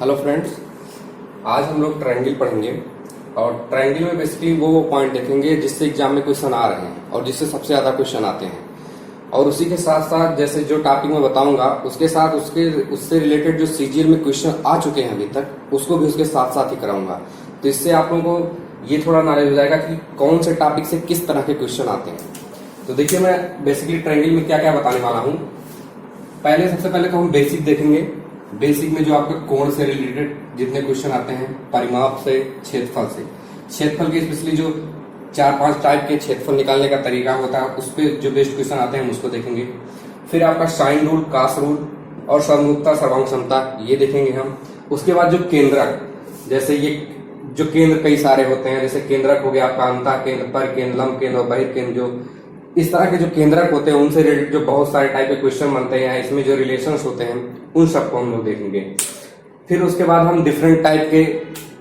Hello friends, आज हम लोग ट्रायंगल पढ़ेंगे। और ट्रायंगल में बेसिकली वो पॉइंट देखेंगे जिससे एग्जाम में क्वेश्चन आ रहे हैं और जिससे सबसे ज्यादा क्वेश्चन आते हैं। और उसी के साथ साथ जैसे जो टॉपिक मैं बताऊंगा उसके साथ उससे रिलेटेड जो सीजीएल में क्वेश्चन आ चुके हैं अभी तक उसको भी उसके साथ साथ ही कराऊंगा। तो इससे आप लोगों को ये थोड़ा नॉलेज हो जाएगा कि कौन से टॉपिक से किस तरह के क्वेश्चन आते हैं। तो देखिए, मैं बेसिकली ट्रायंगल में क्या क्या बताने वाला हूँ। सबसे पहले तो हम बेसिक देखेंगे। बेसिक में जो आपके कोण से रिलेटेड जितने क्वेश्चन आते हैं, परिमाप से, क्षेत्रफल के स्पेशली जो 4-5 टाइप के क्षेत्रफल निकालने का तरीका होता है उस पर जो बेस्ट क्वेश्चन आते हैं हम उसको देखेंगे। फिर आपका साइन रूल, कास रूल और समरूपता, सर्वांग क्षमता, ये देखेंगे हम। उसके बाद जो केंद्रक, जैसे ये जो केंद्र कई सारे होते हैं, जैसे केंद्रक हो गया आपका अंतः केंद्र, पर केंद्र, लंब केंद्र और बहिर्केंद्र, जो इस तरह के जो केंद्रक होते हैं उनसे रिलेटेड जो बहुत सारे टाइप के क्वेश्चन बनते हैं, इसमें जो रिलेशंस होते हैं उन सबको हम लोग देखेंगे। फिर उसके बाद हम डिफरेंट टाइप के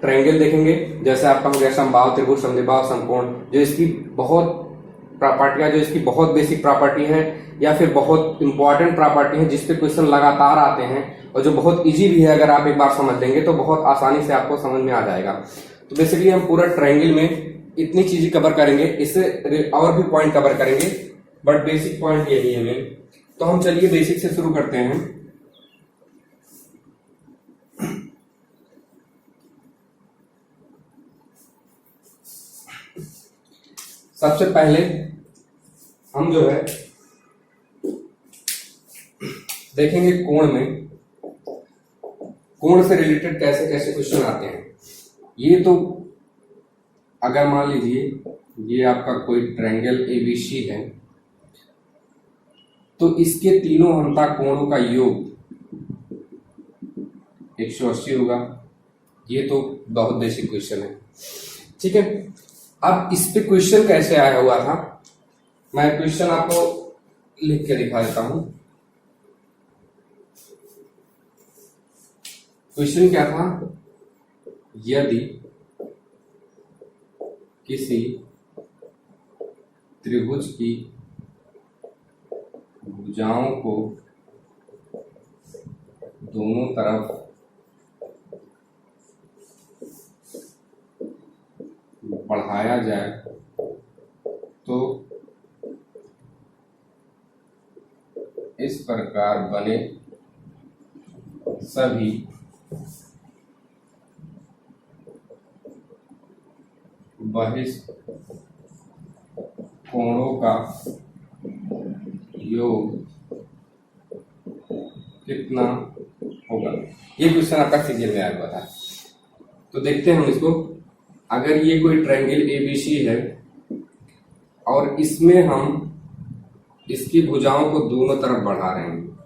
ट्रायंगल देखेंगे, जैसे आपका हो गया समबाहु त्रिभुज, समद्विबाहु, समकोण, जो इसकी बहुत प्रॉपर्टियां, जो इसकी बहुत बेसिक प्रॉपर्टी है या फिर बहुत इंपॉर्टेंट प्रॉपर्टी है जिसपे क्वेश्चन लगातार आते हैं और जो बहुत इजी भी है। अगर आप एक बार समझ लेंगे तो बहुत आसानी से आपको समझ में आ जाएगा। तो बेसिकली हम पूरा ट्रायंगल में इतनी चीजें कवर करेंगे, इससे और भी पॉइंट कवर करेंगे, बट बेसिक पॉइंट यही है मेन। तो हम चलिए बेसिक से शुरू करते हैं। सबसे पहले हम जो है देखेंगे कोण में, कोण से रिलेटेड कैसे कैसे क्वेश्चन आते हैं। ये तो अगर मान लीजिए ये आपका कोई ट्रायंगल एबीसी है तो इसके तीनों अंतः कोणों का योग 180 होगा। ये तो बहुत बेसिक क्वेश्चन है, ठीक है। अब इस पे क्वेश्चन कैसे आया हुआ था, मैं क्वेश्चन आपको लिख के दिखा देता हूं। क्वेश्चन क्या था, यदि किसी त्रिभुज की भुजाओं को दोनों तरफ बढ़ाया जाए तो इस प्रकार बने सभी बहिष्ठ कोणों का योग कितना होगा। ये क्वेश्चन आपका सीजीएल में आया हुआ था। तो देखते हैं हम इसको। अगर ये कोई ट्रायंगल एबीसी है और इसमें हम इसकी भुजाओं को दोनों तरफ बढ़ा रहे हैं,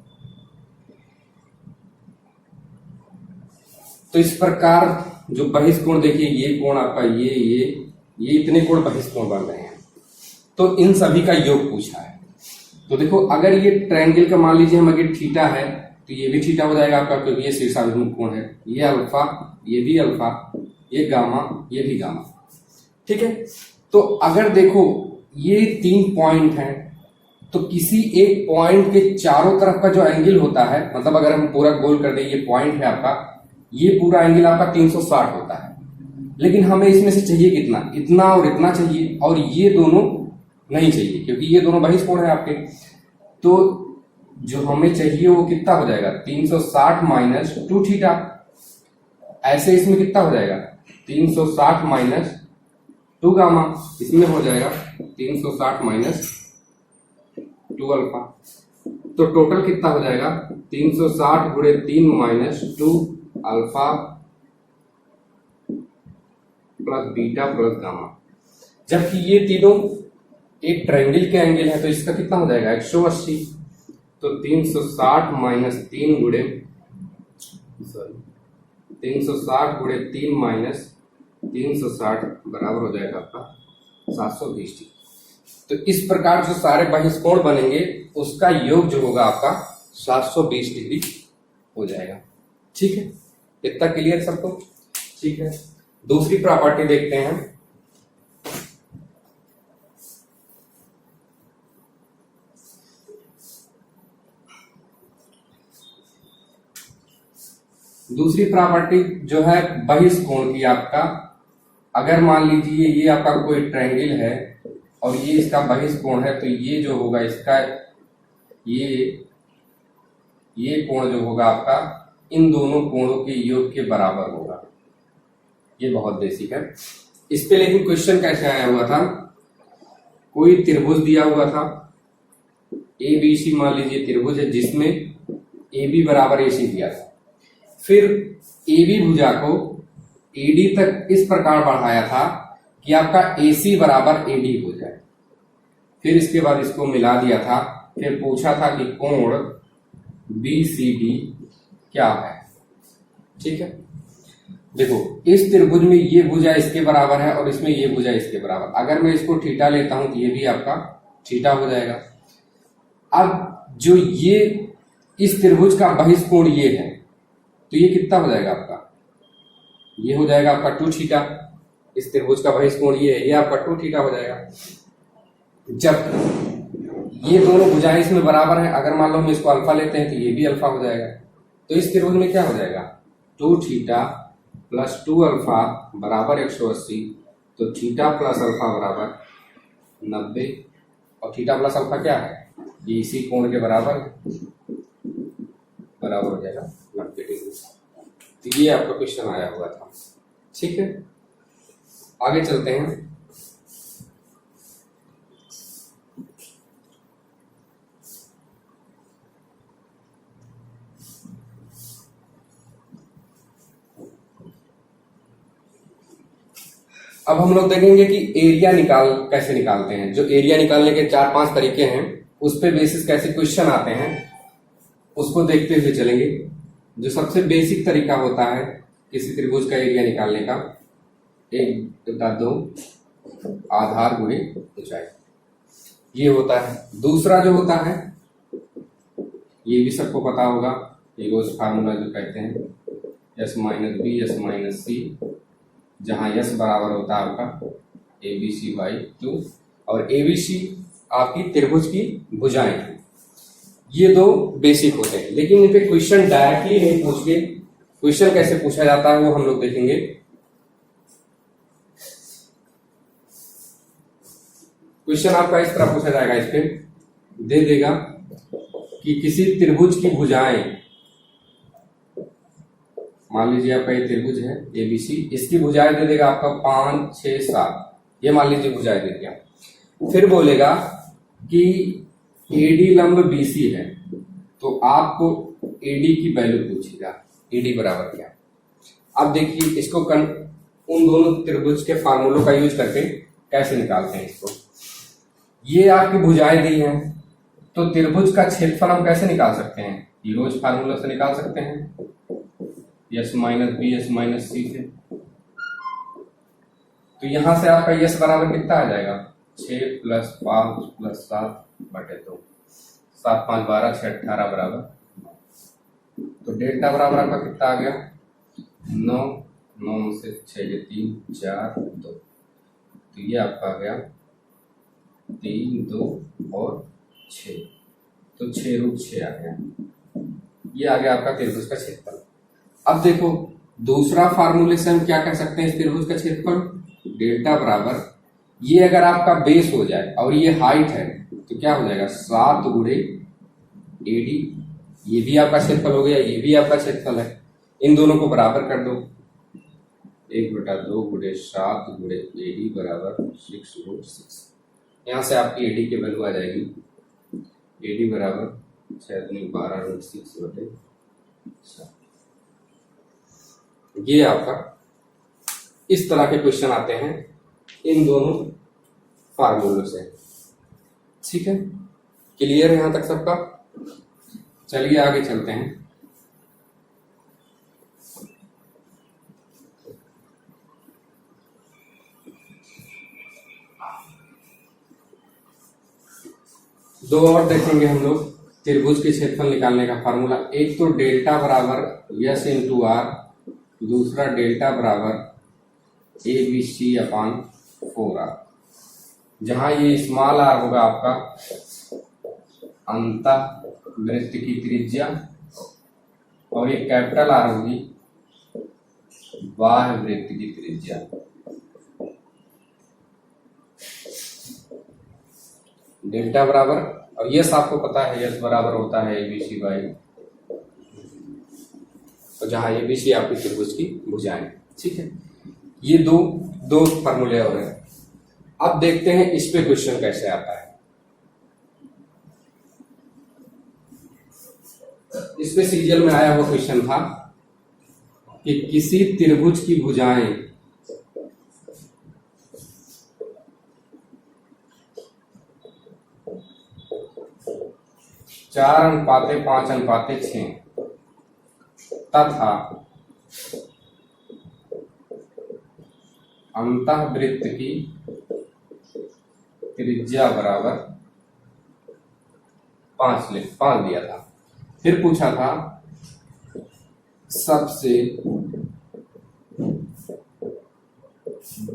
तो इस प्रकार जो बहिष्ठ कोण, देखिए ये कोण आपका, ये इतने कोण बहिष्ठ कोण बन रहे हैं। तो इन सभी का योग पूछा है। तो देखो, अगर ये ट्रायंगल का मान लीजिए हम अगर थीटा है तो ये भी थीटा हो जाएगा आपका, क्योंकि ये शीर्षाभिमुख कोण है। ये अल्फा, ये भी अल्फा, ये गामा, ये भी गामा, ठीक है। तो अगर देखो ये 3 पॉइंट हैं तो किसी एक पॉइंट के चारों तरफ का जो एंगल होता है, मतलब अगर हम पूरा गोल कर दें, ये पॉइंट है आपका, ये पूरा एंगल आपका 360 होता है। लेकिन हमें इसमें से चाहिए कितना, इतना और इतना चाहिए, और ये दोनों नहीं चाहिए क्योंकि ये दोनों बहिष्ठ कोण है आपके। तो जो हमें चाहिए वो कितना हो जाएगा, 360 माइनस 2 थीटा। ऐसे इसमें कितना हो जाएगा, 360 माइनस 2 गामा। इसमें हो जाएगा 360 माइनस 2 अल्फा। तो टोटल कितना हो जाएगा, 360 गुणे 3 minus 2 alpha plus beta plus gamma. जबकि ये तीनों एक ट्रायंगल के एंगल है तो इसका कितना हो जाएगा, 180। तो 360 माइनस 3 गुणे 3 माइनस 360 बराबर हो जाएगा आपका 720 डिग्री। तो इस प्रकार जो सारे बहिष्ठ कोण बनेंगे उसका योग जो होगा आपका 720 डिग्री हो जाएगा, ठीक है। इतना क्लियर सबको, ठीक है। दूसरी प्रॉपर्टी देखते हैं। दूसरी प्रॉपर्टी जो है बहिष्कोण की आपका, अगर मान लीजिए ये आपका कोई ट्रायंगल है और ये इसका बहिष्कोण है, तो ये जो होगा इसका ये कोण जो होगा आपका इन दोनों कोणों के योग के बराबर होगा। ये बहुत बेसिक है। इस पे लेकिन क्वेश्चन कैसे आया हुआ था, कोई त्रिभुज दिया हुआ था ए बी सी, मान लीजिए त्रिभुज है जिसमें ए बी बराबर ए सी दिया था, फिर ए बी भुजा को ए डी तक इस प्रकार बढ़ाया था कि आपका ए सी बराबर ए डी हो जाए, फिर इसके बाद इसको मिला दिया था, फिर पूछा था कि कोण बी सी डी क्या है। ठीक है, देखो इस त्रिभुज में ये भुजा इसके बराबर है और इसमें ये भुजा इसके बराबर, अगर मैं इसको थीटा लेता हूं तो ये भी आपका थीटा हो जाएगा। अब जो ये इस त्रिभुज का बहिष्कोण ये है, तो ये कितना हो जाएगा आपका, ये हो जाएगा आपका 2 थीटा। इस त्रिभुज का बहिष्कोण ये है, ये आपका 2 थीटा हो जाएगा। जब ये दोनों भुजाएं इसमें बराबर है, अगर मान लो हम इसको अल्फा लेते हैं तो ये भी अल्फा हो जाएगा, तो इस त्रिभुज में क्या हो जाएगा 2 थीटा प्लस 2 अल्फा बराबर 180, तो थीटा प्लस अल्फा बराबर 90, और थीटा प्लस अल्फा क्या है, ये इसी कोण के बराबर हो जाएगा 90 डिग्री। तो ये आपका क्वेश्चन आया हुआ था। ठीक है, आगे चलते हैं। अब हम लोग देखेंगे कि एरिया कैसे निकालते हैं। जो एरिया निकालने के 4-5 तरीके हैं, उस पे बेसिस कैसे क्वेश्चन आते हैं उसको देखते हुए चलेंगे। जो सबसे बेसिक तरीका होता है किसी त्रिभुज का एरिया निकालने का, 1/2 आधार गुणे ऊंचाई, ये होता है। दूसरा जो होता है, ये भी सबको पता होगा, ये रोज फार्मूला जो कहते हैं S - B S - C, जहां S बराबर होता है आपका ABC/2, और ABC आपकी त्रिभुज की भुजाएं हैं। ये 2 बेसिक होते हैं, लेकिन इन पे क्वेश्चन डायरेक्टली नहीं पूछ के क्वेश्चन कैसे पूछा जाता है वो हम लोग देखेंगे। क्वेश्चन आपका इस तरह पूछा जाएगा, इस पे दे देगा कि किसी त्रिभुज की भुजाएं, मान लीजिए आपका ये त्रिभुज है ABC, इसकी भुजाएं दे देगा आपका 5, 6, 7, ये मान लीजिए भुजाएं दे दिया। फिर बोलेगा कि AD लंब BC है, तो आपको AD की वैल्यू पूछेगा, AD बराबर क्या। अब देखिए इसको उन दोनों त्रिभुज के फार्मूलों का यूज करके कैसे निकालते हैं इसको। ये आपकी भुजाएं दी हैं, तो त्रिभुज का क्षेत्रफल हम कैसे निकाल सकते हैं, ये रोज फार्मूला से निकाल सकते हैं, S - B S - C से। तो यहां से आपका S बराबर कितना आ जाएगा, 6 + 5 + 7/2, 7 5 12 6 18 बराबर। तो डेल्टा बराबर आपका कितना आ गया, 9, 9 से 6 ये 3 4 2, तो ये आपका आ गया 3 2 और 6, तो 6√6 आ गया। ये आ गया आपका त्रिभुज का क्षेत्रफल। अब देखो दूसरा फार्मूले से हम क्या कर सकते हैं इस त्रिभुज का क्षेत्रफल, डेल्टा बराबर, ये अगर आपका बेस हो जाए और ये हाइट है तो क्या हो जाएगा 7 गुणे AD, ये भी आपका क्षेत्रफल हो गया, ये भी आपका क्षेत्रफल है, इन दोनों को बराबर कर दो, 1/2 गुणे 7 गुणे AD बराबर 6√6। यहाँ से आपकी AD की वैल्यू आ जाएगी, AD बराबर 6×12√6/7। ये आपका इस तरह के क्वेश्चन आते हैं इन दोनों फार्मूलों से। ठीक है, क्लियर है यहां तक सबका। चलिए आगे चलते हैं। दो और देखेंगे हम लोग त्रिभुज के क्षेत्रफल निकालने का फार्मूला। एक तो डेल्टा बराबर S × R, दूसरा डेल्टा बराबर ABC/4R, जहां ये स्मॉल r होगा आपका अंतः वृत्त की त्रिज्या और ये कैपिटल R होगी बाह्य वृत्त की त्रिज्या। डेल्टा बराबर, और यस आपको पता है, यस बराबर होता है ABC बाई, तो जहां ABC आपकी त्रिभुज की भुजाएं। ठीक है, ये दो फार्मूले और हैं। अब देखते हैं इस पे क्वेश्चन कैसे आता है। इस पे सीरियल में आया हुआ क्वेश्चन था कि किसी त्रिभुज की भुजाएं चार अनुपाते 5 अनुपाते 6 तथा अंतःवृत्त की त्रिज्या बराबर 5 दिया था। फिर पूछा था सबसे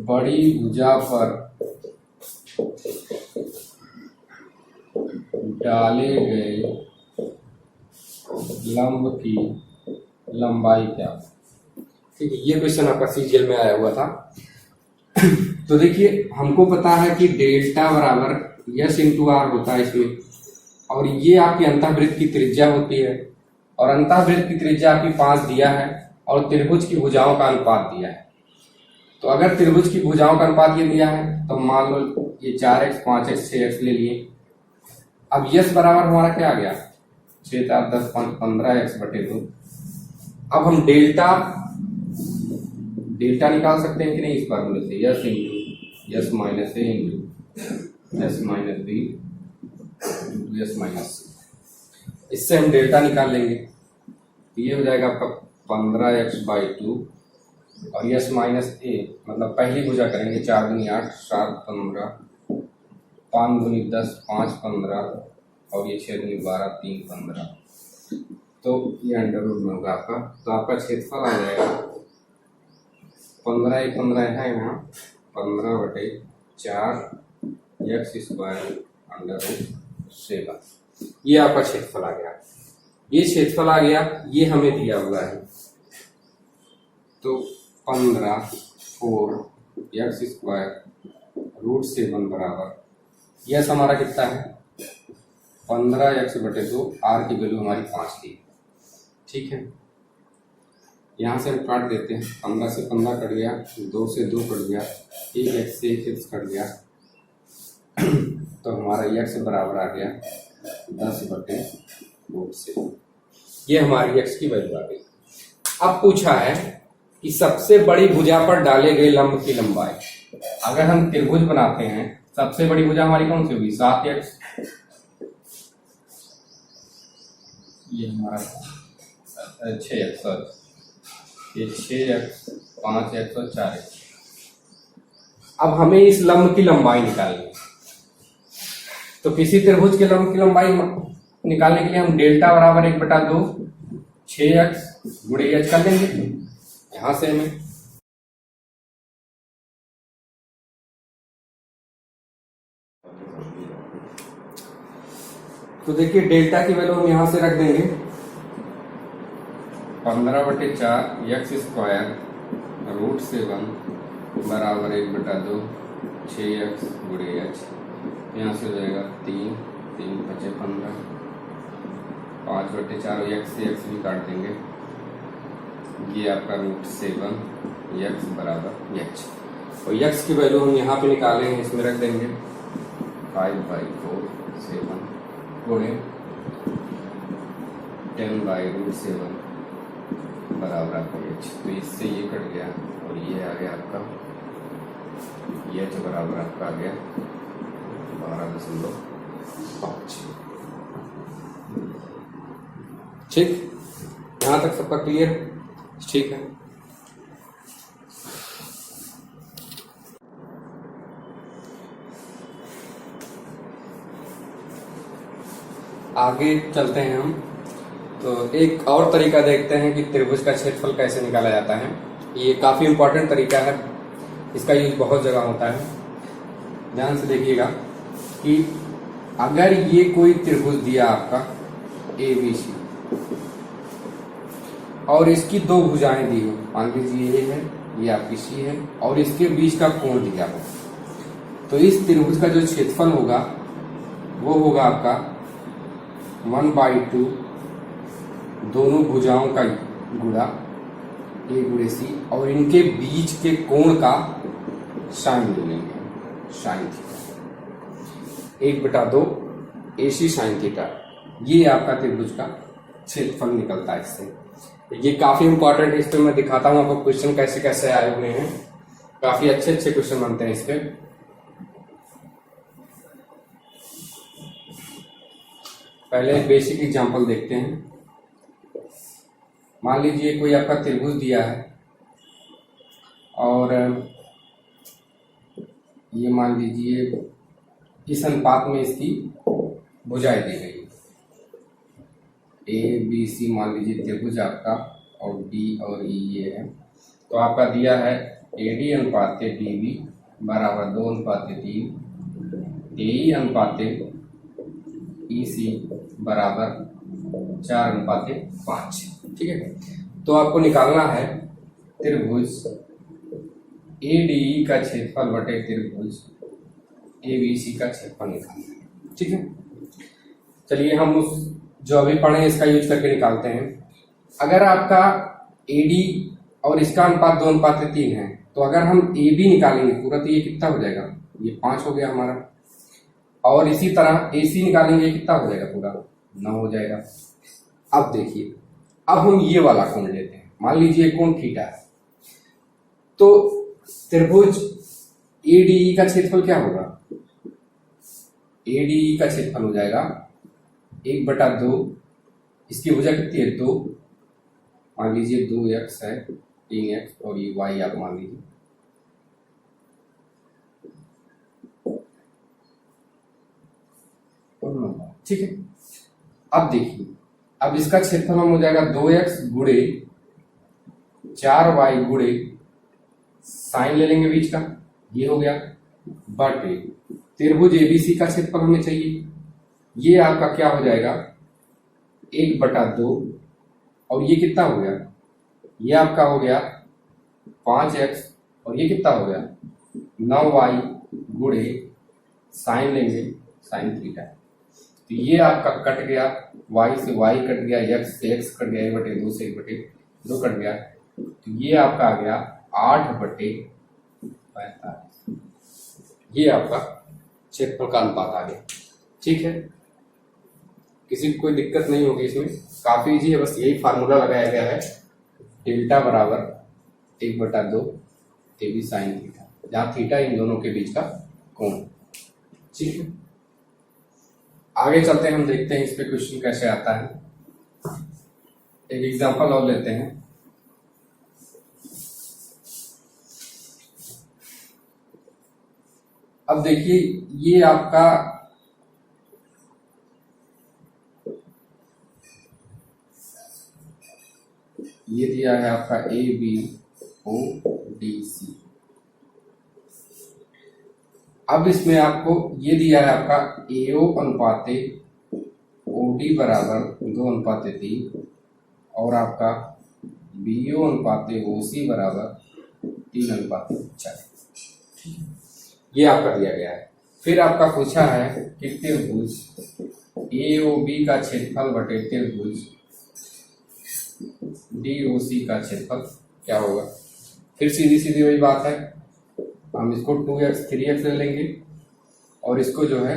बड़ी भुजा पर डाले गए लंब की लंबाई क्या। ठीक है, ये क्वेश्चन आपका सीजीएल में आया हुआ था। तो देखिए, हमको पता है कि डेल्टा बराबर यस इंटू आर होता है इसमें, और ये आपकी अंतःवृत्त की त्रिज्या होती है, और अंतःवृत्त की त्रिज्या आपकी 5 दिया है, और त्रिभुज की भुजाओं का अनुपात दिया है। तो अगर त्रिभुज की भुजाओं का अनुपात ये दिया है तो मान लो ये 4x 5x 6x ले लिए। अब यस बराबर हमारा क्या आ गया, 6 4 10 5 15x बटे 2। अब हम डेल्टा निकाल सकते हैं कि नहीं इस फॉर्मूले से, S into S minus A into S minus B into S minus C. इससे हम डेल्टा निकाल लेंगे, ये हो जाएगा आपका 15x बाई 2, और यस माइनस ए मतलब पहली भुजा करेंगे 4 दूनी 8 7 15 5 दूनी 10 5 15 और ये 6 दूनी 12 3 15, तो ये अंडर रूट में होगा आपका। तो आपका क्षेत्रफल आ जाएगा 15 है यहाँ 15 बटे 4 एक्स स्क्वायर अंडर रूट 7। ये आपका क्षेत्रफल आ गया। ये क्षेत्रफल आ गया, ये हमें दिया हुआ है। तो 15 4 एक्स स्क्वायर रूट 7 बराबर, यस हमारा कितना है 15x बटे 2, आर की वैल्यू हमारी 5 थी। ठीक है, यहाँ से हम काट देते हैं, 15 से 15 कट गया, 2 से 2 कट गया, 1x से 1x कट गया, तो हमारा x बराबर आ गया 10 बटे रूट 7। ये हमारी x की वैल्यू आ गई। अब पूछा है कि सबसे बड़ी भुजा पर डाले गए लंब की लंबाई। अगर हम त्रिभुज बनाते हैं, सबसे बड़ी भुजा हमारी कौन सी होगी 7x, ये हमारा 6x, ये 6x 5x और 4x। अब हमें इस लंब की लंबाई निकालनी है, तो किसी त्रिभुज के लंब की लंबाई निकालने के लिए हम डेल्टा बराबर 1/2 6x गुणे h कर लेंगे। यहां से हमें तो देखिए डेल्टा की वैल्यू हम यहां से रख देंगे 15 बटे 4 एक्स स्क्वायर रूट 7 बराबर 1/2 6x गुणे h। यहाँ से हो जाएगा 3 3 5 15 5 बटे 4 एक्स से एक्स भी काट देंगे। ये आपका रूट 7 एक्स बराबर h, और x की वैल्यू हम यहाँ पे निकाले हैं, इसमें रख देंगे 5/4 7 गुणे 10/√7 बराबर आपका h। तो इससे ये कट गया और ये आ गया आपका h बराबर आपका आ गया 12.5। ठीक, यहां तक सबका क्लियर? ठीक है, आगे चलते हैं हम। तो एक और तरीका देखते हैं कि त्रिभुज का क्षेत्रफल कैसे निकाला जाता है। ये काफी इंपॉर्टेंट तरीका है, इसका यूज बहुत जगह होता है। ध्यान से देखिएगा कि अगर ये कोई त्रिभुज दिया आपका ABC, और इसकी दो भुजाएं दी हो, मान लीजिए ये है, ये आपकी सी है, और इसके बीच का कोण दिया हो, तो इस त्रिभुज का जो क्षेत्रफल होगा वो होगा आपका 1/2 दोनों भुजाओं का गुणा ए गुणे सी, और इनके बीच के कोण का साइन ले लेंगे, sine theta 1/2 AC sine theta. ये आपका त्रिभुज का क्षेत्रफल निकलता है इससे। ये काफी इंपॉर्टेंट है, इस पे मैं दिखाता हूँ आपको क्वेश्चन कैसे कैसे आए हुए हैं, काफी अच्छे अच्छे क्वेश्चन बनते हैं इस पे। पहले बेसिक एग्जांपल देखते हैं। मान लीजिए कोई आपका त्रिभुज दिया है और ये मान लीजिए इस अनुपात में इसकी भुजाएं दी गई, ABC मान लीजिए त्रिभुज आपका, और D और E ये है। तो आपका दिया है AD अनुपात DB बराबर 2:3, AE अनुपात EC बराबर 4:5। ठीक है, तो आपको निकालना है त्रिभुज ADE का क्षेत्रफल बटे त्रिभुज ABC का क्षेत्रफल निकालना है। ठीक है, चलिए हम उस जो अभी पढ़े इसका यूज करके निकालते हैं। अगर आपका AD और इसका अनुपात 2:3 है, तो अगर हम AB निकालेंगे पूरा तो ये कितना हो जाएगा, ये 5 हो गया हमारा, और इसी तरह AC निकालेंगे कितना हो जाएगा, पूरा 9 हो जाएगा। अब देखिए, अब हम ये वाला कोण लेते हैं, मान लीजिए कोण थीटा है, तो त्रिभुज ADE का क्षेत्रफल क्या होगा, ADE का क्षेत्रफल हो जाएगा 1/2, इसकी भुजा कितनी है 2, मान लीजिए 2x है, 3x और ये y आप मान लीजिए। ठीक है, अब देखिए, अब इसका क्षेत्रफल हम हो जाएगा 2x गुणे 4y गुणे साइन ले लेंगे बीच का, ये हो गया, बटे त्रिभुज ABC का क्षेत्रफल हमें चाहिए, ये आपका क्या हो जाएगा 1/2, और ये कितना हो गया, ये आपका हो गया 5x, और ये कितना हो गया 9y गुणे साइन लेंगे साइन थीटा। तो ये आपका कट गया, y से y कट गया, x से x कट गया, 1/2 से 1/2 कट गया, तो ये आपका आ गया 8/45। ये आपका क्षेत्रफल का अनुपात आ गया। ठीक है, किसी को कोई दिक्कत नहीं होगी इसमें, काफी इजी है, बस यही फार्मूला लगाया गया है, डेल्टा बराबर 1/2 AB साइन थीटा, जहां थीटा इन दोनों के बीच का कोण। ठीक है, आगे चलते हैं, हम देखते हैं इस पे क्वेश्चन कैसे आता है। एक एग्जांपल और लेते हैं। अब देखिए, ये आपका ये दिया है आपका ABODC। अब इसमें आपको ये दिया है आपका AO अनुपात OD बराबर 2:3, और आपका BO अनुपात OC बराबर 3:4। ये आपका दिया गया है। फिर आपका पूछा है कि त्रिभुज AOB का क्षेत्रफल बटे त्रिभुज DOC का क्षेत्रफल क्या होगा। फिर सीधी सीधी वही बात है, हम इसको 2x 3x ले लेंगे, और इसको जो है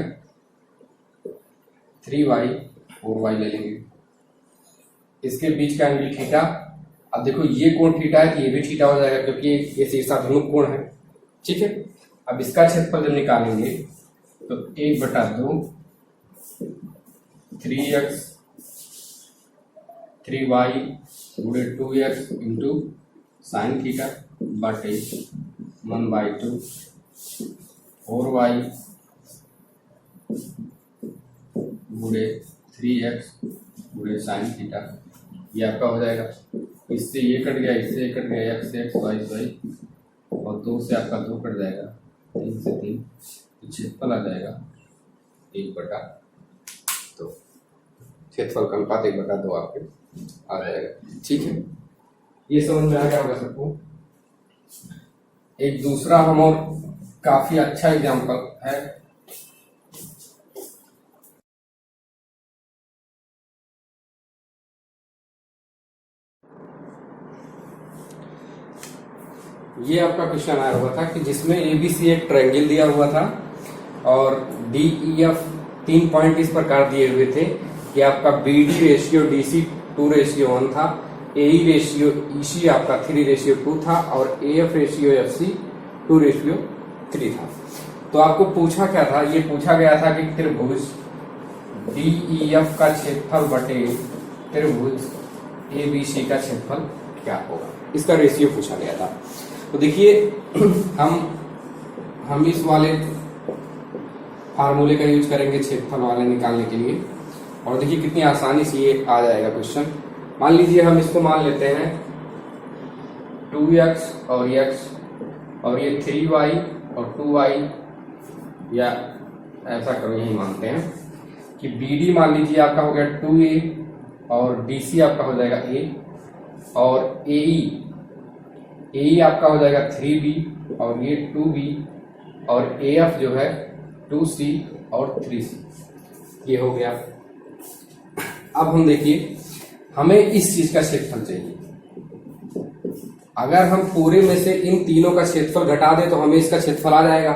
3y 4y ले लेंगे, इसके बीच का एंगल थीटा। अब देखो ये कोण थीटा है तो ये भी थीटा हो जाएगा, क्योंकि ये शीर्षाभिमुख कोण है। ठीक है, अब इसका क्षेत्रफल जब निकालेंगे तो 1/2 3x 3y गुणे 2x इंटू साइन थीटा बटे 1/2 4y गुणे 3x गुणे साइन थीटा। ये आपका हो जाएगा, इससे ये कट गया, इससे ये कट गया, x से x y से y, और 2 से आपका 2 कट जाएगा, 3 से 3, क्षेत्रफल आ जाएगा 1/2। क्षेत्रफल का अनुपात 1/2 आपके आ जाएगा। ठीक है। ये समझ में आ गया होगा सबको। एक दूसरा हम और काफी अच्छा एग्जाम्पल है, ये आपका क्वेश्चन आया हुआ था कि जिसमें एबीसी एक ट्रायंगल दिया हुआ था और डी ई एफ 3 पॉइंट इस प्रकार दिए हुए थे कि आपका बीडी रेशियो डीसी 2:1 था, एई रेशियो ईसी आपका 3:2 था और एएफ रेशियो एफसी 2:3 था। तो आपको पूछा क्या था, ये पूछा गया था कि त्रिभुज डीईएफ का क्षेत्रफल बटे त्रिभुज एबीसी का क्षेत्रफल क्या होगा, इसका रेशियो पूछा गया था। तो देखिए हम इस वाले फार्मूले का यूज करेंगे क्षेत्रफल वाले निकालने के लिए, और देखिए कितनी आसानी से ये आ जाएगा क्वेश्चन। मान लीजिए हम इसको मान लेते हैं 2x और x और ये 3y और 2y, या ऐसा करो यही मानते हैं कि BD मान लीजिए आपका हो गया 2a और DC आपका हो जाएगा a और AE आपका हो जाएगा 3b और ये 2b और AF जो है 2c और 3c, ये हो गया। अब हम देखिए हमें इस चीज का क्षेत्रफल चाहिए। अगर हम पूरे में से इन तीनों का क्षेत्रफल घटा दें तो हमें इसका क्षेत्रफल आ जाएगा।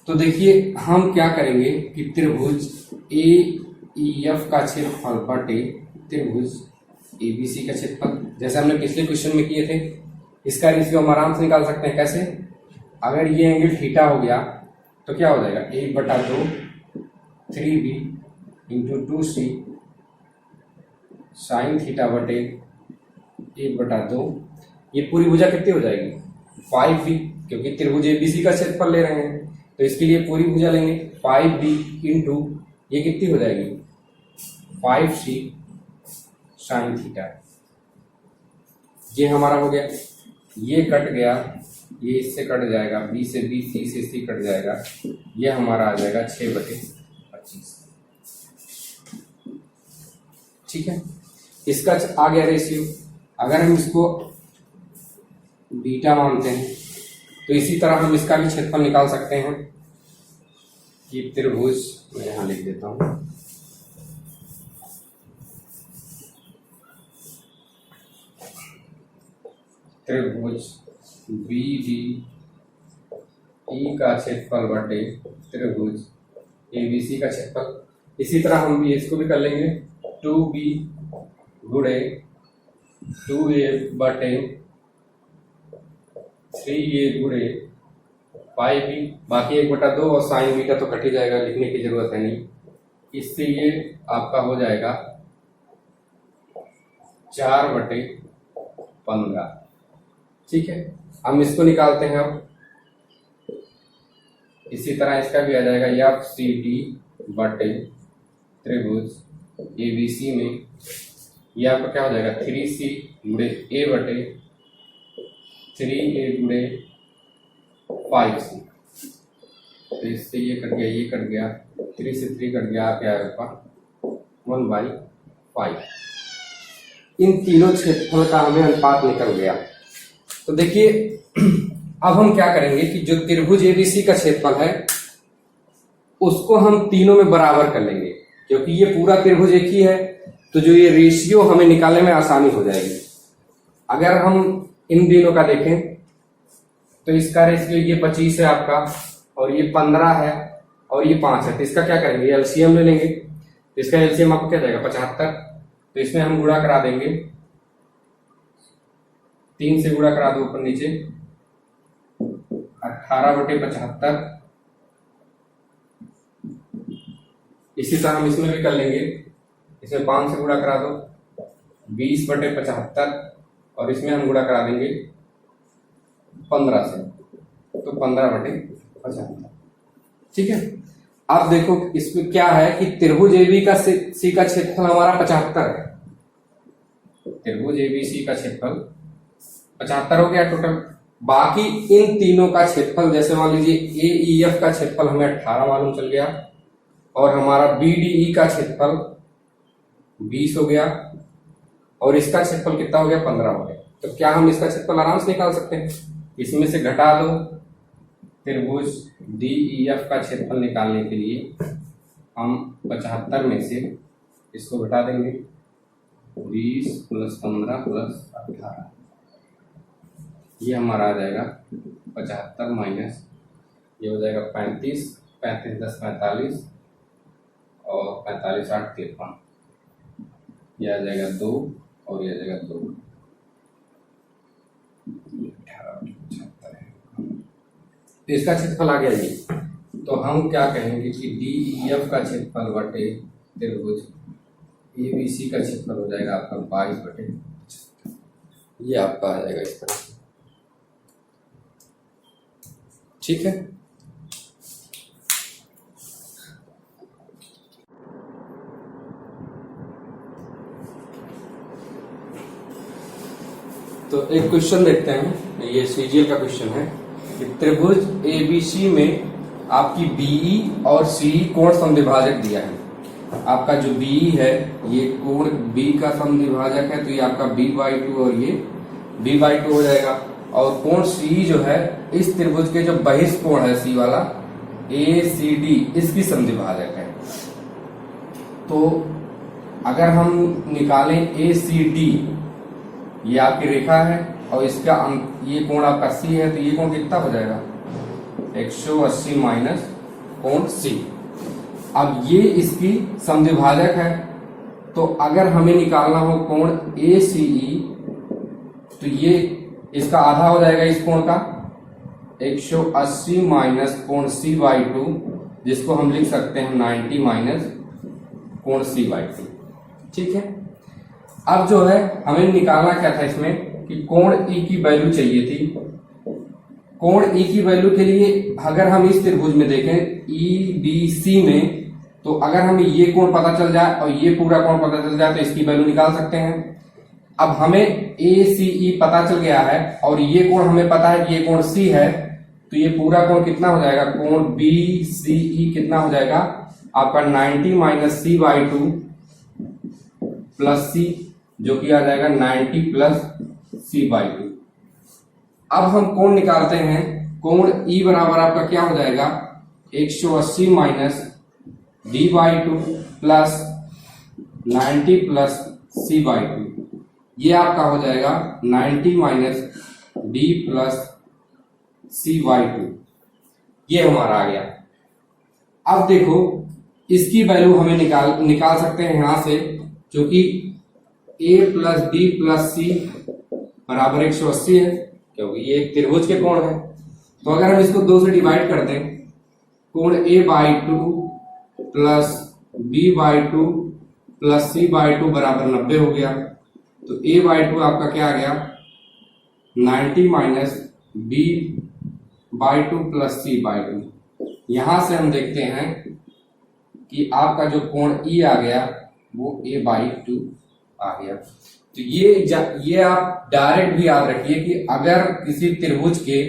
तो देखिए हम क्या करेंगे कि त्रिभुज AEF का क्षेत्रफल बटे त्रिभुज ABC का क्षेत्रफल, जैसे हमने पिछले क्वेश्चन में किए थे, इसका रेशियो हम आराम से निकाल सकते हैं। कैसे? अगर ये एंगल थीटा हो गया तो क्या हो जाएगा 1/2 3b into 2c sine theta बटे 1/2। ये पूरी भुजा कितनी हो जाएगी 5b, क्योंकि त्रिभुज एबीसी का क्षेत्रफल ले रहे हैं तो इसके लिए पूरी भुजा लेंगे 5b इंटू ये कितनी हो जाएगी 5c साइन थीटा। ये हमारा हो गया, ये कट गया, ये इससे कट जाएगा, b से b, c से c कट जाएगा, ये हमारा आ जाएगा 6/25। ठीक है, इसका आ गया रेशियो। अगर हम इसको बीटा मानते हैं तो इसी तरह हम इसका भी क्षेत्रफल निकाल सकते हैं कि त्रिभुज, मैं यहां लिख देता हूं, त्रिभुज BDE का क्षेत्रफल बटे त्रिभुज ABC का क्षेत्रफल। इसी तरह हम भी इसको भी कर लेंगे 2b गुणे 2a बटे 3a गुणे 5b, बाकी 1/2 और साइन बीटा तो कट ही जाएगा, लिखने की जरूरत है नहीं। इससे ये आपका हो जाएगा 4/15। ठीक है, हम इसको निकालते हैं। अब इसी तरह इसका भी आ जाएगा FCD बटे त्रिभुज ABC में, ये आपका क्या हो जाएगा 3c गुणे a बटे 3a गुणे 5c। तो इससे ये कट गया, ये कट गया, 3 से 3 कट गया, क्या है आपका 1/5। इन तीनों क्षेत्रफल का हमें अनुपात निकल गया। तो देखिए अब हम क्या करेंगे कि जो त्रिभुज एबीसी का क्षेत्रफल है उसको हम तीनों में बराबर कर लेंगे, क्योंकि ये पूरा त्रिभुज एक ही है, तो जो ये रेशियो हमें निकालने में आसानी हो जाएगी। अगर हम इन तीनों का देखें तो इसका रेशियो ये 25 है आपका, और ये 15 है, और ये 5 है। तो इसका क्या करेंगे, एलसीएम ले लेंगे। तो इसका एलसीएम आपको क्या जाएगा 75। तो इसमें हम गुणा करा देंगे, 3 से गुणा करा दो ऊपर नीचे, 18/75। इसी तरह हम इसमें भी कर लेंगे, इसमें 5 से गुणा करा दो 20/75, और इसमें हम गुणा करा देंगे 15 से, तो 15/75। ठीक है, अब देखो इसमें क्या है कि त्रिभुज एबी का सी का क्षेत्रफल हमारा 75 है। त्रिभुज एबीसी का क्षेत्रफल 75 हो गया टोटल। बाकी इन तीनों का क्षेत्रफल, जैसे मान लीजिए AEF का क्षेत्रफल हमें 18 मालूम चल गया, और हमारा BDE का क्षेत्रफल 20 हो गया, और इसका क्षेत्रफल कितना हो गया 15 हो गया। तो क्या हम इसका क्षेत्रफल आराम से निकाल सकते हैं? इसमें से घटा दो त्रिभुज DEF का क्षेत्रफल निकालने के लिए हम 75 में से इसको घटा देंगे 20 + 15 + 18, ये हमारा आ जाएगा 75 माइनस ये हो जाएगा 35, 35 × 10 45 और 45 × 8 53, ये आ जाएगा 2 और ये आ जाएगा 2, 18 75 है। तो इसका क्षेत्रफल आ गया ये। तो हम क्या कहेंगे कि DEF का क्षेत्रफल बटे त्रिभुज ABC का क्षेत्रफल हो जाएगा आपका 22/75, ये आपका आ जाएगा इस तरह से। ठीक है, तो एक क्वेश्चन देखते हैं, ये CGL का क्वेश्चन है कि त्रिभुज ABC में आपकी BE और CE कोण समद्विभाजक दिया है। आपका जो BE है ये कोण B का समद्विभाजक है, तो ये आपका B/2 और ये B/2 हो जाएगा। और कोण CE जो है इस त्रिभुज के जो बहिष्ठ कोण है C वाला ACD इसकी समद्विभाजक है। तो अगर हम निकालें ACD, ये आपकी रेखा है और इसका ये कोण आपका C है, तो ये कोण कितना हो जाएगा 180 माइनस कोण C। अब ये इसकी समद्विभाजक है, तो अगर हमें निकालना हो कोण ACE तो ये इसका आधा हो जाएगा इस कोण का 180 माइनस कोण C/2, जिसको हम लिख सकते हैं 90 माइनस कोण C/2। ठीक है, अब जो है हमें निकालना क्या था इसमें कि कोण E की वैल्यू चाहिए थी। कोण E की वैल्यू के लिए अगर हम इस त्रिभुज में देखें EBC में, तो अगर हमें ये कोण पता चल जाए और ये पूरा कोण पता चल जाए तो इसकी वैल्यू निकाल सकते हैं। अब हमें ACE पता चल गया है और ये कोण हमें पता है कि ये कोण C है, तो ये पूरा कोण कितना हो जाएगा, कोण BCE कितना हो जाएगा आपका 90 माइनस C/2 प्लस C, जो कि आ जाएगा 90 प्लस C/2। अब हम कोण निकालते हैं, कोण E बराबर आपका क्या हो जाएगा 180 minus D/2 plus 90 plus C/2, ये आपका हो जाएगा 90 माइनस D प्लस C/2, ये हमारा आ गया। अब देखो इसकी वैल्यू हमें निकाल सकते हैं यहां से, जो कि A plus D plus C बराबर 180 है, क्योंकि ये एक त्रिभुज के कोण है। तो अगर हम इसको 2 से डिवाइड कर दें, कोण A/2 plus B/2 plus C/2 बराबर 90 हो गया। तो A/2 आपका क्या आ गया 90 माइनस B/2 प्लस C/2। यहां से हम देखते हैं कि आपका जो कोण E आ गया वो A/2 आ गया। तो ये आप डायरेक्ट भी याद रखिए कि अगर किसी त्रिभुज के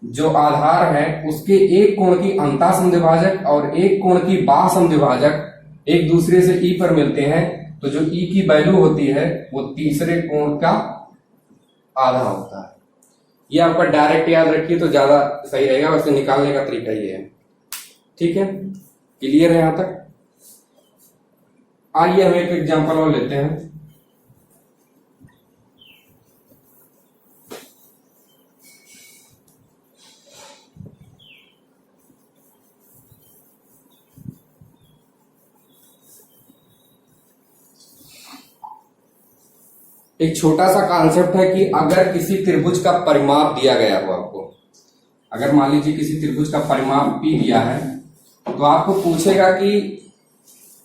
जो आधार है उसके एक कोण की अंतः समद्विभाजक और एक कोण की बाह्य समद्विभाजक एक दूसरे से E पर मिलते हैं, तो जो E की वैल्यू होती है वो तीसरे कोण का आधा होता है। ये आपका डायरेक्ट याद रखिए तो ज्यादा सही रहेगा, वैसे निकालने का तरीका ये है। ठीक है, क्लियर है यहां तक? आइए हम एक एग्जांपल और लेते हैं। एक छोटा सा कॉन्सेप्ट है कि अगर किसी त्रिभुज का परिमाप दिया गया हो आपको, अगर मान लीजिए किसी त्रिभुज का परिमाप P दिया है, तो आपको पूछेगा कि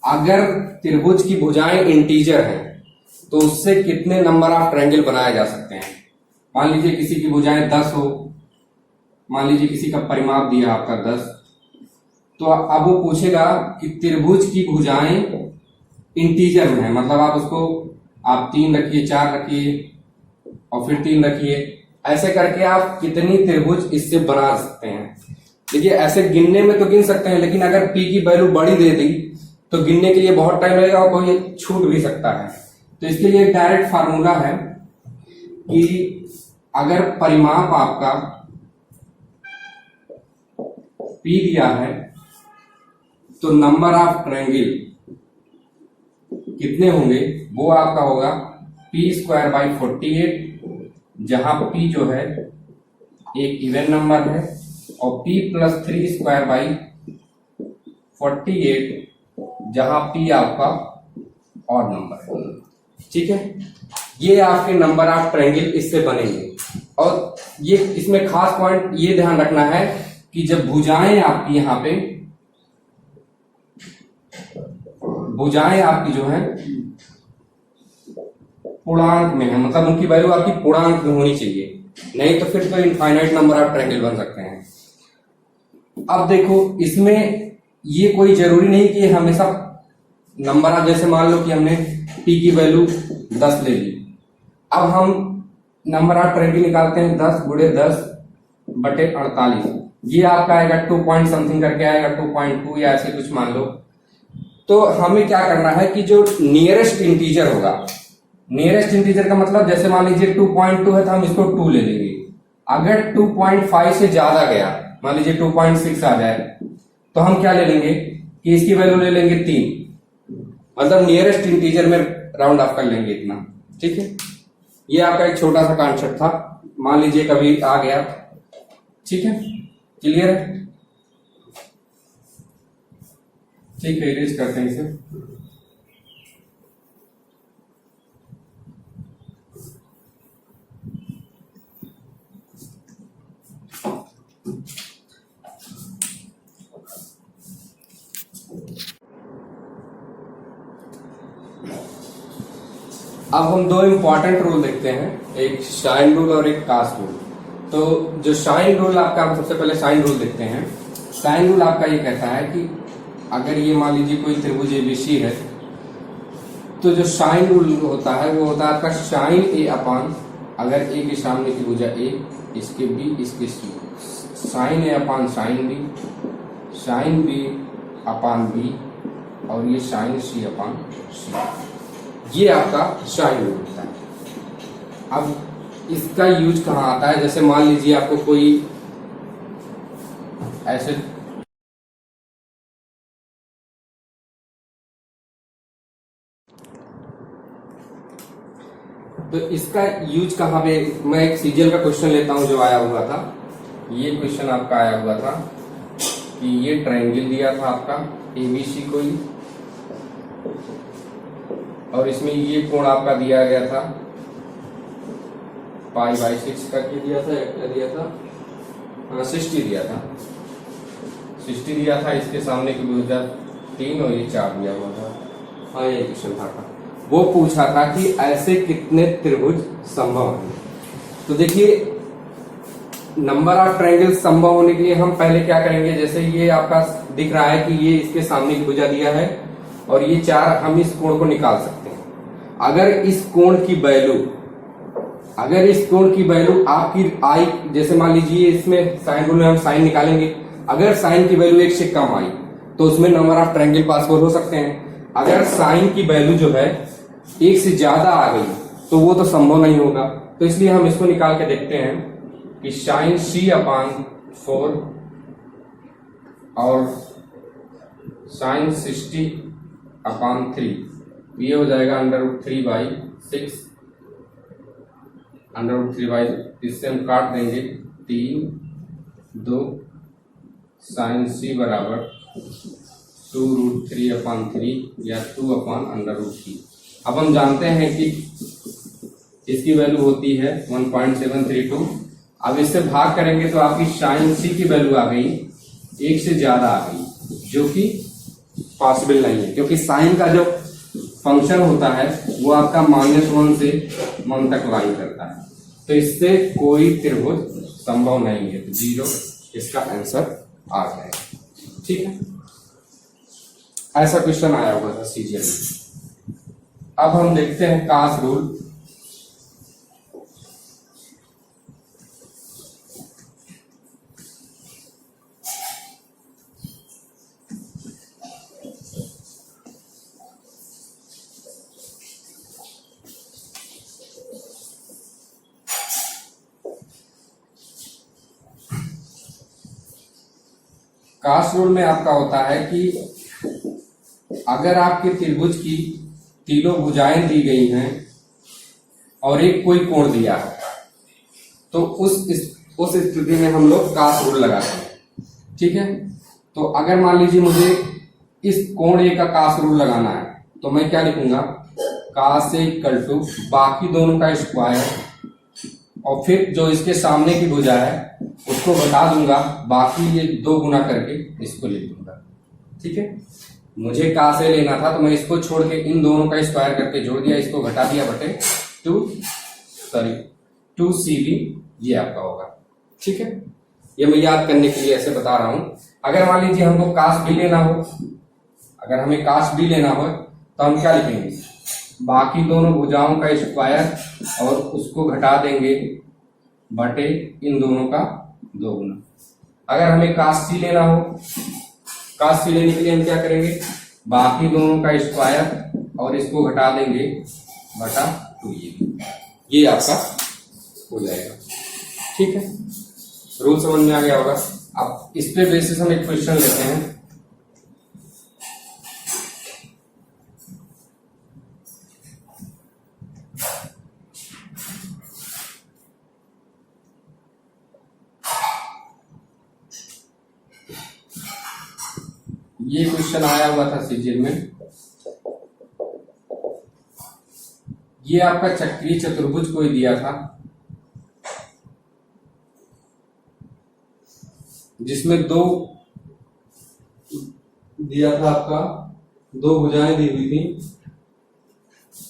अगर त्रिभुज की भुजाएं इंटीजर हैं तो उससे कितने नंबर ऑफ ट्रायंगल बनाए जा सकते हैं। मान लीजिए किसी की भुजाएं 10 हो, मान लीजिए किसी का परिमाप दिया आपका 10, तो अब वो पूछेगा कि त्रिभुज की भुजाएं इंटीजर में है, मतलब आप उसको आप 3 रखिए, 4 रखिए और फिर 3 रखिए, ऐसे करके आप कितनी त्रिभुज इससे बना सकते हैं। देखिए ऐसे गिनने में तो गिन सकते हैं, लेकिन अगर P की वैल्यू बड़ी दे दी तो गिनने के लिए बहुत टाइम लगेगा और कोई छूट भी सकता है। तो इसके लिए एक डायरेक्ट फार्मूला है कि अगर परिमाप आपका P दिया है तो नंबर ऑफ ट्रायंगल कितने होंगे, वो आपका होगा P²/48, जहां P जो है एक इवन नंबर है और P+3²/48 जहां P आपका ऑड नंबर है। ठीक है, ये आपके नंबर ऑफ ट्रायंगल इससे बनेंगे। और ये इसमें खास पॉइंट ये ध्यान रखना है कि जब भुजाएं आपकी यहां पे भुजाएं आपकी जो है पूर्णांक में है, मतलब उनकी वैल्यू आपकी पूर्णांक में होनी चाहिए, नहीं तो फिर तो इनफाइनाइट नंबर ऑफ ट्रायंगल बन सकते हैं। अब देखो इसमें ये कोई जरूरी नहीं कि हमेशा नंबर ऑफ, जैसे मान लो कि हमने p की वैल्यू 10 ले ली, अब हम नंबर ऑफ ट्रायंगल निकालते हैं 10 × 10/48, ये आपका आएगा 2 पॉइंट समथिंग करके आएगा 2.2 या ऐसे कुछ मान लो। तो हमें क्या करना है कि जो नियरेस्ट इंटीजर होगा, नियरेस्ट इंटीजर का मतलब जैसे मान लीजिए 2.2 है तो हम इसको 2 ले लेंगे। अगर 2.5 से ज्यादा गया, मान लीजिए 2.6 आ जाए, तो हम क्या ले लेंगे कि इसकी वैल्यू ले लेंगे 3, मतलब नियरेस्ट इंटीजर में राउंड ऑफ कर लेंगे इतना। ठीक है, ये आपका एक छोटा सा कॉन्सेप्ट था, मान लीजिए कभी आ गया। ठीक है, क्लियर है? ठीक है, इरेज करते हैं इसे। अब हम दो इंपॉर्टेंट रूल देखते हैं, एक शाइन रूल और एक कास्ट रूल। तो जो शाइन रूल आपका, हम सबसे पहले शाइन रूल देखते हैं। शाइन रूल आपका ये कहता है कि अगर ये मान लीजिए कोई त्रिभुज एबीसी है, तो जो शाइन रूल होता है वो होता है आपका साइन ए अपान, अगर ए के सामने की भुजा ए, इसके बी, इसके C, sine A upon sine B, sine B upon B, और ये साइन सी अपान सी। ये आपका साइन रूल होता है। अब इसका यूज कहाँ आता है, जैसे मान लीजिए आपको कोई ऐसे तो इसका यूज कहाँ पे, मैं एक सीजीएल का क्वेश्चन लेता हूं जो आया हुआ था। ये क्वेश्चन आपका आया हुआ था कि ये ट्रायंगल दिया था आपका एबीसी कोई, और इसमें ये कोण आपका दिया गया था π/6 करके दिया था, क्या दिया था, 60 दिया था, 60 दिया था। इसके सामने की भुजा 3 और ये 4 दिया हुआ था। हाँ, ये क्वेश्चन था। वो पूछा था कि ऐसे कितने त्रिभुज संभव हैं। तो देखिए, नंबर ऑफ ट्रायंगल संभव होने के लिए हम पहले क्या करेंगे, जैसे ये आपका दिख रहा है कि ये इसके सामने की भुजा दिया है और ये 4, हम इस कोण को निकाल सकते हैं। अगर इस कोण की वैल्यू आपकी आई, जैसे मान लीजिए इसमें साइन रूल में हम साइन निकालेंगे, अगर साइन की वैल्यू 1 से कम आई तो उसमें नंबर ऑफ ट्रायंगल पॉसिबल हो सकते हैं। अगर साइन की वैल्यू जो है 1 से ज्यादा आ गई तो वो तो संभव नहीं होगा। तो इसलिए हम इसको निकाल के देखते हैं कि साइन सी अपान 4 और साइन 60 अपान 3, ये हो जाएगा √3/6, √3/, इससे हम काट देंगे 3, 2, साइन सी बराबर 2√3/3 या 2/√3। अब हम जानते हैं कि इसकी वैल्यू होती है 1.732। अब इससे भाग करेंगे तो आपकी साइन सी की वैल्यू आ गई 1 से ज्यादा आ गई, जो कि पॉसिबल नहीं है, क्योंकि साइन का जो फंक्शन होता है वो आपका -1 से 1 तक लाइन करता है। तो इससे कोई त्रिभुज संभव नहीं है, तो 0 इसका आंसर आ जाएगा। ठीक है, ऐसा क्वेश्चन आया हुआ था सीजीएल में। अब हम देखते हैं कास रूल। कास रूल में आपका होता है कि अगर आपके त्रिभुज की तीनों भुजाएं दी गई हैं और एक कोई कोण दिया है तो उस स्थिति में हम लोग कास रूल लगाते हैं। ठीक है, तो अगर मान लीजिए मुझे इस कोण ए का कास रूल लगाना है तो मैं क्या लिखूंगा, कास ए इक्वल टू बाकी दोनों का स्क्वायर और फिर जो इसके सामने की भुजा है उसको घटा दूंगा, बाकी ये 2 गुना करके इसको लिख दूंगा। ठीक है, मुझे कास ए लेना था तो मैं इसको छोड़ के इन दोनों का स्क्वायर करके जोड़ दिया, इसको घटा दिया बटे 2cb, ये आपका होगा। ठीक है, ये मैं याद करने के लिए ऐसे बता रहा हूं। अगर मान लीजिए हमको कास बी लेना हो, अगर हमें कास बी लेना हो तो हम क्या लिखेंगे, बाकी दोनों भुजाओं का स्क्वायर और उसको घटा देंगे बटे इन दोनों का 2 गुना। अगर हमें कास सी लेना हो, कास सी लेने के लिए हम क्या करेंगे, बाकी दोनों का स्क्वायर और इसको घटा देंगे बटा 2, ये आपका हो जाएगा। ठीक है, रूल समझ में आ गया होगा। अब इस पे बेसिस हम एक क्वेश्चन लेते हैं। ये क्वेश्चन आया हुआ था सीजीएल में। ये आपका चक्रीय चतुर्भुज कोई दिया था जिसमें 2 दिया था, आपका 2 भुजाएं दी हुई थी।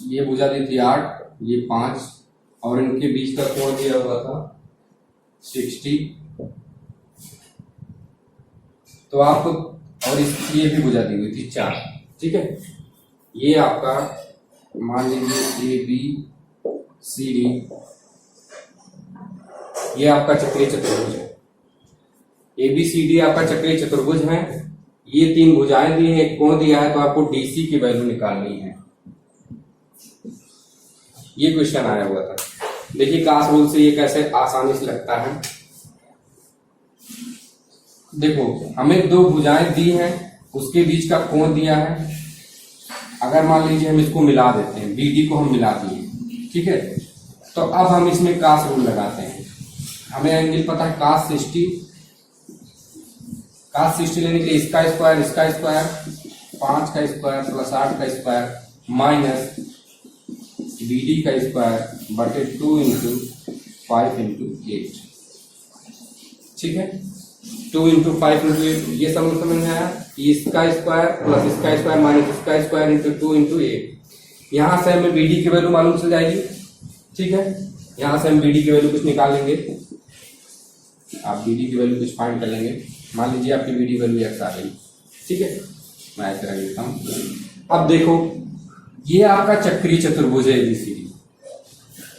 ये भुजा दी थी 8, ये 5 और इनके बीच का कोण दिया हुआ था 60। तो आपको और ये भी भुजा दी हुई थी 4। ठीक है, ये आपका मान लीजिए ABCD, ये आपका चक्रीय चतुर्भुज है। ABCD आपका चक्रीय चतुर्भुज है। ये 3 भुजाएं दी हैं, एक कोण दिया है, तो आपको DC की वैल्यू निकालनी है। ये क्वेश्चन आया हुआ था। देखिए कास रूल से ये कैसे आसानी से लगता है। देखो हमें 2 भुजाएं दी हैं, उसके बीच का कोण दिया है। अगर मान लीजिए हम इसको मिला देते हैं, BD को हम मिला दिए, ठीक है, तो अब हम इसमें कास रूल लगाते हैं। हमें एंगल पता है कास 60, कास 60 लेने के लिए इसका स्क्वायर 5 का स्क्वायर प्लस 8 का स्क्वायर माइनस BD का स्क्वायर बटे 2 इंटू 5 इंटू 8। ठीक है, 2 इंटू 5 इंटू 8, ये समझ में आया। इसका स्क्वायर प्लस इसका स्क्वायर माइनस इसका स्क्वायर इंटू 2 इंटू 8। यहां से हमें BD की वैल्यू मालूम चल जाएगी। ठीक है, यहां से हम BD की वैल्यू कुछ निकाल लेंगे। आप BD की वैल्यू कुछ फाइंड कर लेंगे। मान लीजिए आपकी BD वैल्यू x आ गई। ठीक है, मैं ऐसे रख देता हूं। अब देखो ये आपका चक्रीय चतुर्भुज है ABCD।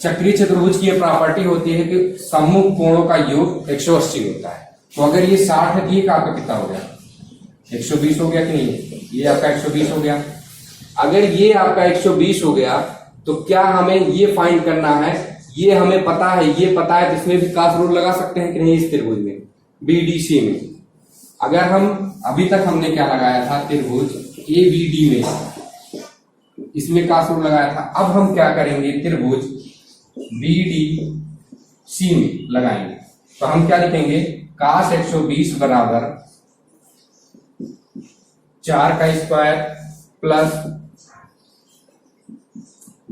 चक्रीय चतुर्भुज की ये प्रॉपर्टी होती है कि सम्मुख कोणों का योग 180 होता है। तो अगर ये 60 है तो ये आपका कितना हो गया, 120 हो गया कि नहीं, ये आपका 120 हो गया। अगर ये आपका 120 हो गया तो क्या हमें ये फाइंड करना है, ये हमें पता है, ये पता है, तो इसमें भी कास रूल लगा सकते हैं कि नहीं, इस त्रिभुज में BDC में। अगर हम अभी तक हमने क्या लगाया था, त्रिभुज ABD में, इसमें कास रूल लगाया था। अब हम क्या करेंगे, त्रिभुज BDC में लगाएंगे। तो हम क्या लिखेंगे, कास 120 बराबर 4 का स्क्वायर प्लस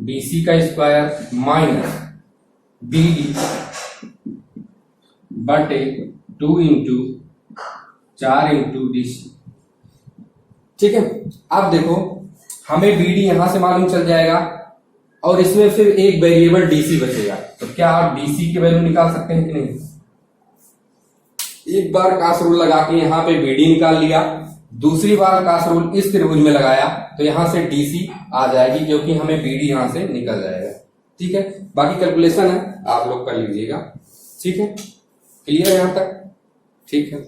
BC का स्क्वायर माइनस BD बटे 2 इंटू 4 इंटू DC। ठीक है, अब देखो हमें BD यहां से मालूम चल जाएगा और इसमें फिर एक वेरिएबल DC बचेगा। तो क्या आप DC की वैल्यू निकाल सकते हैं कि नहीं। एक बार कास रूल लगा के यहां पे BD निकाल लिया, दूसरी बार कास रूल इस त्रिभुज में लगाया तो यहां से DC आ जाएगी, क्योंकि हमें BD यहां से निकल जाएगा। ठीक है, बाकी कैलकुलेशन है आप लोग कर लीजिएगा। ठीक है, क्लियर है यहां तक। ठीक है।